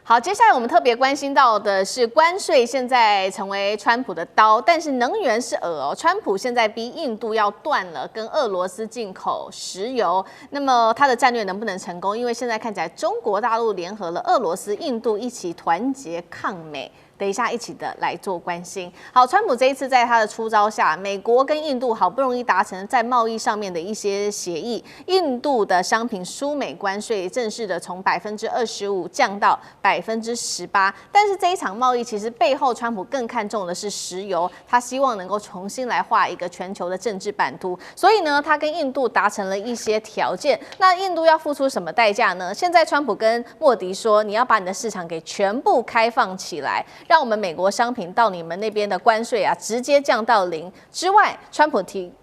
好，接下来我们特别关心到的是关税现在成为川普的刀，但是能源是饵哦。川普现在逼印度要断了跟俄罗斯进口石油，那么他的战略能不能成功？因为现在看起来中国大陆联合了俄罗斯、印度一起团结抗美。等一下，一起的来做关心。好，川普这一次在他的出招下，美国跟印度好不容易达成在贸易上面的一些协议，印度的商品输美关税正式的从25%降到18%。但是这一场贸易其实背后，川普更看重的是石油，他希望能够重新来画一个全球的政治版图。所以呢，他跟印度达成了一些条件。那印度要付出什么代价呢？现在川普跟莫迪说，你要把你的市场给全部开放起来。让我们美国商品到你们那边的关税啊，直接降到0之外，川普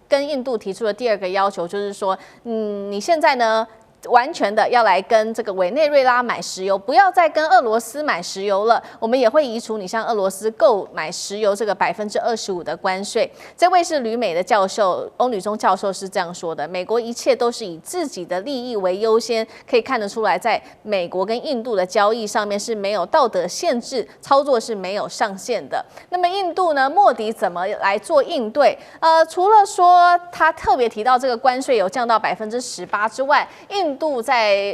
跟印度提出的第二个要求就是说，你现在呢？完全的要来跟这个委内瑞拉买石油，不要再跟俄罗斯买石油了。我们也会移除你向俄罗斯购买石油这个25%的关税。这位是旅美的教授，欧女中教授是这样说的：美国一切都是以自己的利益为优先，可以看得出来，在美国跟印度的交易上面是没有道德限制，操作是没有上限的。那么印度呢？莫迪怎么来做应对？除了说他特别提到这个关税有降到18%之外，印度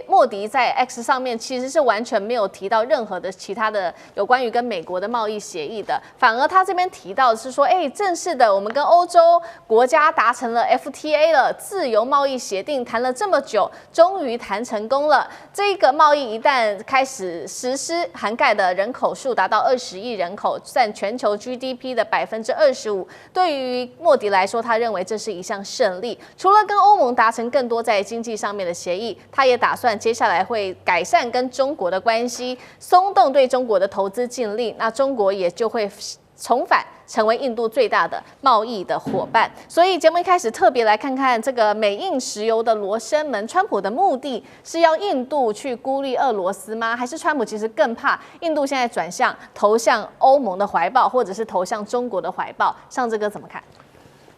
莫迪在 X 上面其实是完全没有提到任何的其他的有关于跟美国的贸易协议的，反而他这边提到的是说，正式的我们跟欧洲国家达成了 FTA 了，自由贸易协定谈了这么久，终于谈成功了。这个贸易一旦开始实施，涵盖的人口数达到20亿人口，占全球 GDP 的25%。对于莫迪来说，他认为这是一项胜利。除了跟欧盟达成更多在经济上面的协议，他也打算接下来会改善跟中国的关系，松动对中国的投资禁令，那中国也就会重返成为印度最大的贸易的伙伴。所以节目一开始特别来看看这个美印石油的罗生门，川普的目的是要印度去孤立俄罗斯吗？还是川普其实更怕印度现在转向投向欧盟的怀抱，或者是投向中国的怀抱？上这个怎么看？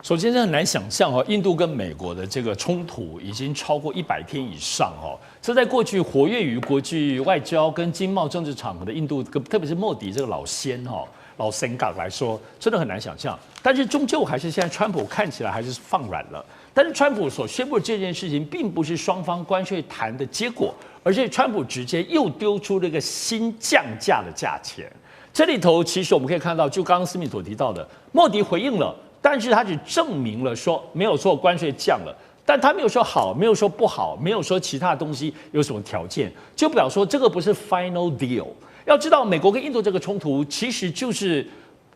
首先，这很难想象哦，印度跟美国的这个冲突已经超过100天以上哦。这在过去活跃于国际外交跟经贸政治场合的印度，特别是莫迪这个老仙哦、老神港来说，真的很难想象。但是终究还是现在川普看起来还是放软了。但是川普所宣布的这件事情，并不是双方关税谈的结果，而是川普直接又丢出了一个新降价的价钱。这里头其实我们可以看到，就刚刚思敏所提到的，莫迪回应了。但是他只证明了说没有说关税降了，但他没有说好，没有说不好，没有说其他东西有什么条件，就表示说这个不是 final deal。要知道，美国跟印度这个冲突，其实就是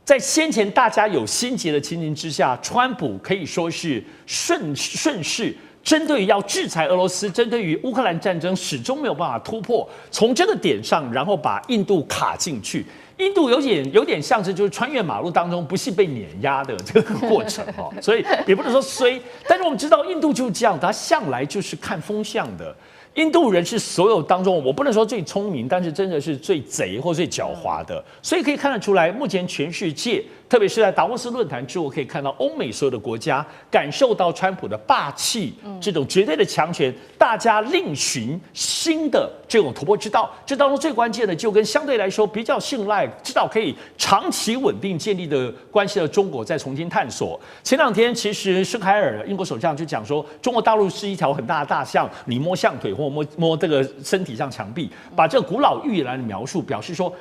在先前大家有心结的情形之下，川普可以说是顺势。针对于要制裁俄罗斯，针对于乌克兰战争，始终没有办法突破，从这个点上，然后把印度卡进去。印度有点像是就是穿越马路当中不幸被碾压的这个过程哦，所以也不能说衰，但是我们知道印度就是这样，他向来就是看风向的。印度人是所有当中，我不能说最聪明，但是真的是最贼或最狡猾的，所以可以看得出来，目前全世界，特别是在达沃斯论坛之后，可以看到欧美所有的国家感受到川普的霸气，这种绝对的强权，大家另寻新的这种突破之道。这当中最关键的，就跟相对来说比较信赖、知道可以长期稳定建立的关系的中国再重新探索。前两天，其实施凯尔英国首相就讲说，中国大陆是一条很大的大象，你摸象腿或摸这个身体上墙壁，把这个古老寓言来的描述，表示说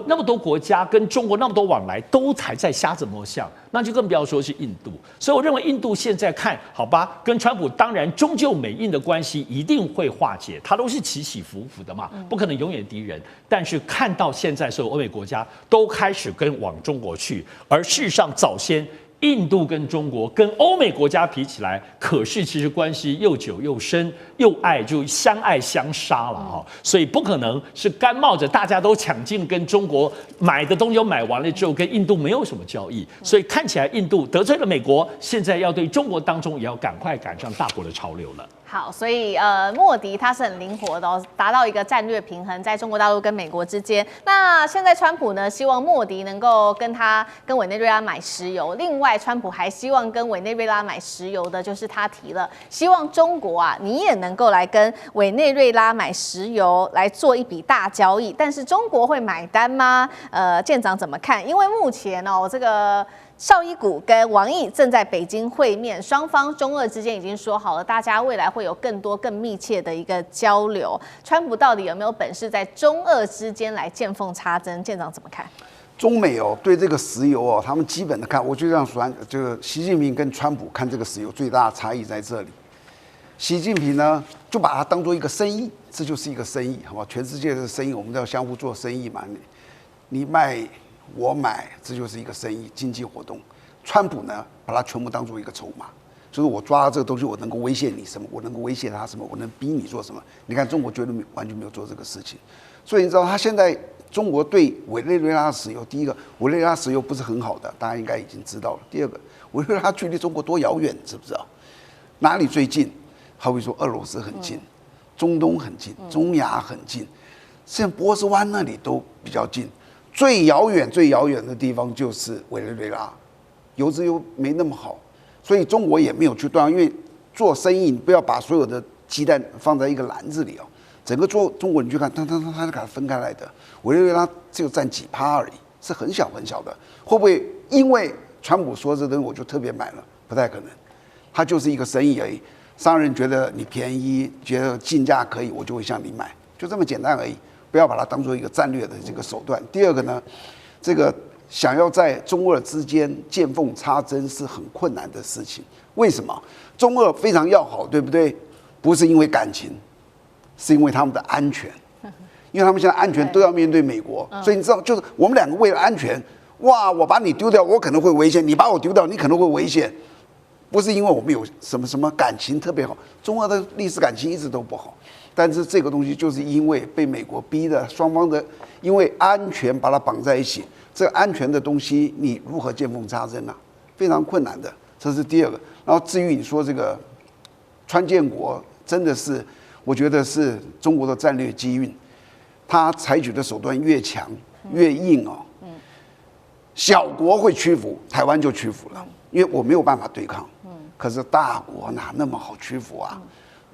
那么多国家跟中国那么多往来，都还在瞎子摸象，那就更不要说是印度。所以我认为印度现在看好吧，跟川普当然终究美印的关系一定会化解，它都是起起伏伏的嘛，不可能永远敌人。但是看到现在所有欧美国家都开始往中国去，而事实上早先。印度跟中国跟欧美国家比起来，可是其实关系又久又深，又爱就相爱相杀了哈，所以不可能是干冒着大家都抢进跟中国买的东西都买完了之后，跟印度没有什么交易，所以看起来印度得罪了美国，现在要对中国当中也要赶快赶上大国的潮流了。好，所以莫迪他是很灵活的哦，达到一个战略平衡，在中国大陆跟美国之间。那现在川普呢，希望莫迪能够跟委内瑞拉买石油。另外，川普还希望跟委内瑞拉买石油的，就是他提了，希望中国啊，你也能够来跟委内瑞拉买石油，来做一笔大交易。但是中国会买单吗？舰长怎么看？因为目前哦，这个绍伊古跟王毅正在北京会面，双方中俄之间已经说好了，大家未来会有更多更密切的一个交流。川普到底有没有本事在中俄之间来见缝插针？舰长怎么看？中美哦对这个石油哦，他们基本的看，我就这样说，这个习近平跟川普看这个石油最大的差异在这里。习近平呢就把它当做一个生意，这就是一个生意，好吧？全世界的生意我们都要相互做生意嘛，你卖。我买，这就是一个生意经济活动。川普呢，把它全部当做一个筹码，就是我抓到这个东西，我能够威胁你什么，我能够威胁他什么，我能逼你做什么。你看中国绝对完全没有做这个事情，所以你知道他现在中国对委内瑞拉石油，第一个委内瑞拉石油不是很好的，大家应该已经知道了。第二个，委内瑞拉距离中国多遥远，知不知道？哪里最近？好比说俄罗斯很近，中东很近，中亚很近，像波斯湾那里都比较近。最遥远的地方就是委内瑞拉，油资又没那么好，所以中国也没有去断，因为做生意你不要把所有的鸡蛋放在一个篮子里哦。整个中国你去看，它是给它分开来的，委内瑞拉只有占几%而已，是很小很小的。会不会因为川普说这东西我就特别买了？不太可能，它就是一个生意而已。商人觉得你便宜，觉得进价可以，我就会向你买，就这么简单而已。不要把它当做一个战略的这个手段。第二个呢，这个想要在中俄之间见缝插针是很困难的事情。为什么？中俄非常要好，对不对？不是因为感情，是因为他们的安全。因为他们现在安全都要面对美国，所以你知道，就是我们两个为了安全，哇，我把你丢掉，我可能会危险；你把我丢掉，你可能会危险。不是因为我们有什么感情特别好，中俄的历史感情一直都不好。但是这个东西就是因为被美国逼的，双方的因为安全把它绑在一起，这个安全的东西你如何见缝插针啊？非常困难的，这是第二个。然后至于你说这个川建国，真的是我觉得是中国的战略机运，他采取的手段越强越硬哦。小国会屈服，台湾就屈服了，因为我没有办法对抗。可是大国哪那么好屈服啊？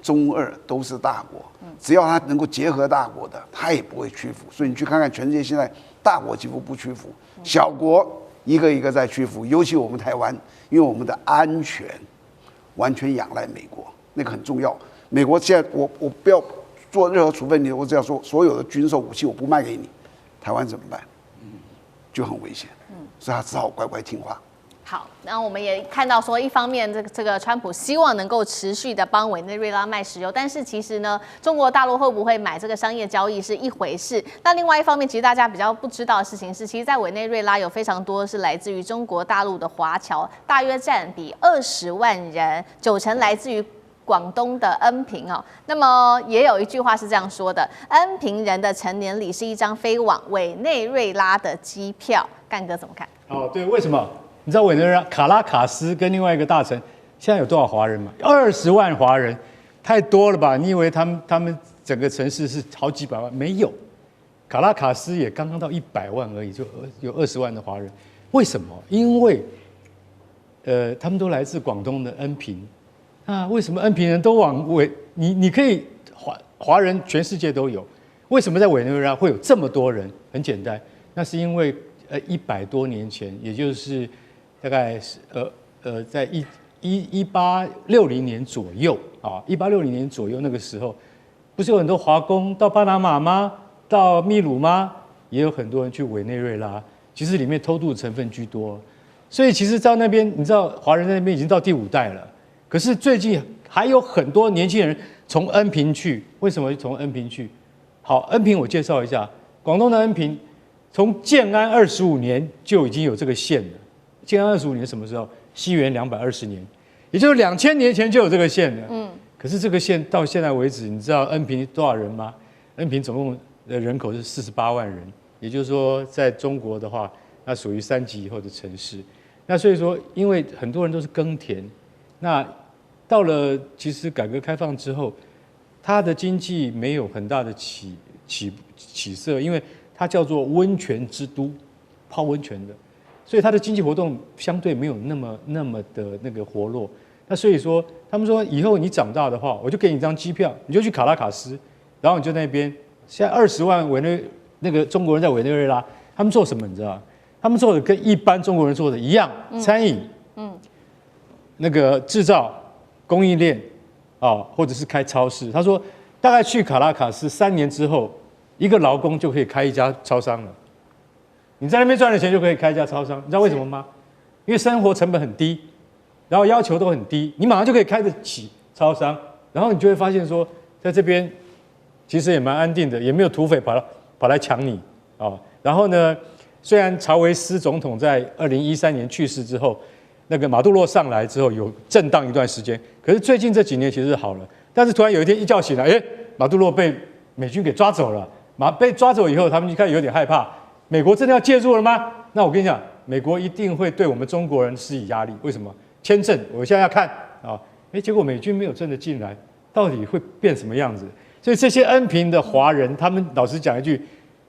中俄都是大国，只要他能够结合大国的，他也不会屈服。所以你去看看全世界现在，大国几乎不屈服，小国一个一个在屈服。尤其我们台湾，因为我们的安全完全仰赖美国，那个很重要。美国现在我不要做任何处分你，我只要说所有的军售武器我不卖给你，台湾怎么办？就很危险。所以他只好乖乖听话。好，那我们也看到说，一方面这个川普希望能够持续的帮委内瑞拉卖石油，但是其实呢，中国大陆会不会买这个商业交易是一回事。那另外一方面，其实大家比较不知道的事情是，其实，在委内瑞拉有非常多是来自于中国大陆的华侨，大约占比20万人，90%来自于广东的恩平哦。那么也有一句话是这样说的：恩平人的成年礼是一张飞往委内瑞拉的机票。干哥怎么看？哦，对，为什么？你知道委内瑞拉卡拉卡斯跟另外一个大城现在有多少华人吗？20万华人，太多了吧？你以为他们整个城市是好几百万？没有，卡拉卡斯也刚刚到100万而已，就有20万的华人。为什么？因为他们都来自广东的恩平啊。为什么恩平人都往你可以华人全世界都有，为什么在委内瑞拉会有这么多人？很简单，那是因为100多年前，也就是大概在1860年左右啊，1860年左右那个时候，不是有很多华工到巴拿马吗？到秘鲁吗？也有很多人去委内瑞拉，其实里面偷渡成分居多。所以其实到那边，你知道华人在那边已经到第5代了。可是最近还有很多年轻人从恩平去，为什么从恩平去？好，恩平我介绍一下，广东的恩平从建安25年就已经有这个县了。建安25年什么时候？西元220年，也就是2000年前就有这个县了。可是这个县到现在为止，你知道恩平多少人吗？恩平总共的人口是48万人，也就是说，在中国的话，那属于3级以后的城市。那所以说，因为很多人都是耕田，那到了其实改革开放之后，它的经济没有很大的起色，因为它叫做温泉之都，泡温泉的，所以它的经济活动相对没有那么的那个活络。那所以说，他们说以后你长大的话，我就给你一张机票，你就去卡拉卡斯，然后你就那边。现在20万那个中国人在委内瑞拉，他们做什么你知道吗？他们做的跟一般中国人做的一样，餐饮，那个制造、供应链，或者是开超市。他说，大概去卡拉卡斯3年之后，一个劳工就可以开一家超商了。你在那边赚的钱就可以开一家超商，你知道为什么吗？因为生活成本很低，然后要求都很低，你马上就可以开得起超商，然后你就会发现说，在这边。其实也蛮安定的，也没有土匪跑来抢你然后呢，虽然查韦斯总统在2013年去世之后，那个马杜罗上来之后有震荡一段时间，可是最近这几年其实好了。但是突然有一天一觉醒来，马杜罗被美军给抓走了。被抓走以后，他们就开始有点害怕，美国真的要介入了吗？那我跟你讲，美国一定会对我们中国人施以压力。为什么？签证，我现在要看结果美军没有真的进来，到底会变什么样子？所以这些恩平的华人，他们老实讲一句，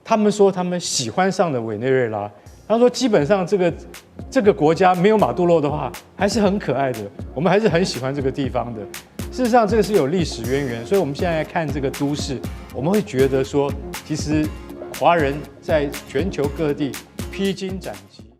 他们说他们喜欢上了委内瑞拉。他说基本上这个国家没有马杜罗的话，还是很可爱的，我们还是很喜欢这个地方的。事实上，这个是有历史渊源，所以我们现在来看这个都市，我们会觉得说，其实华人在全球各地披荆斩棘。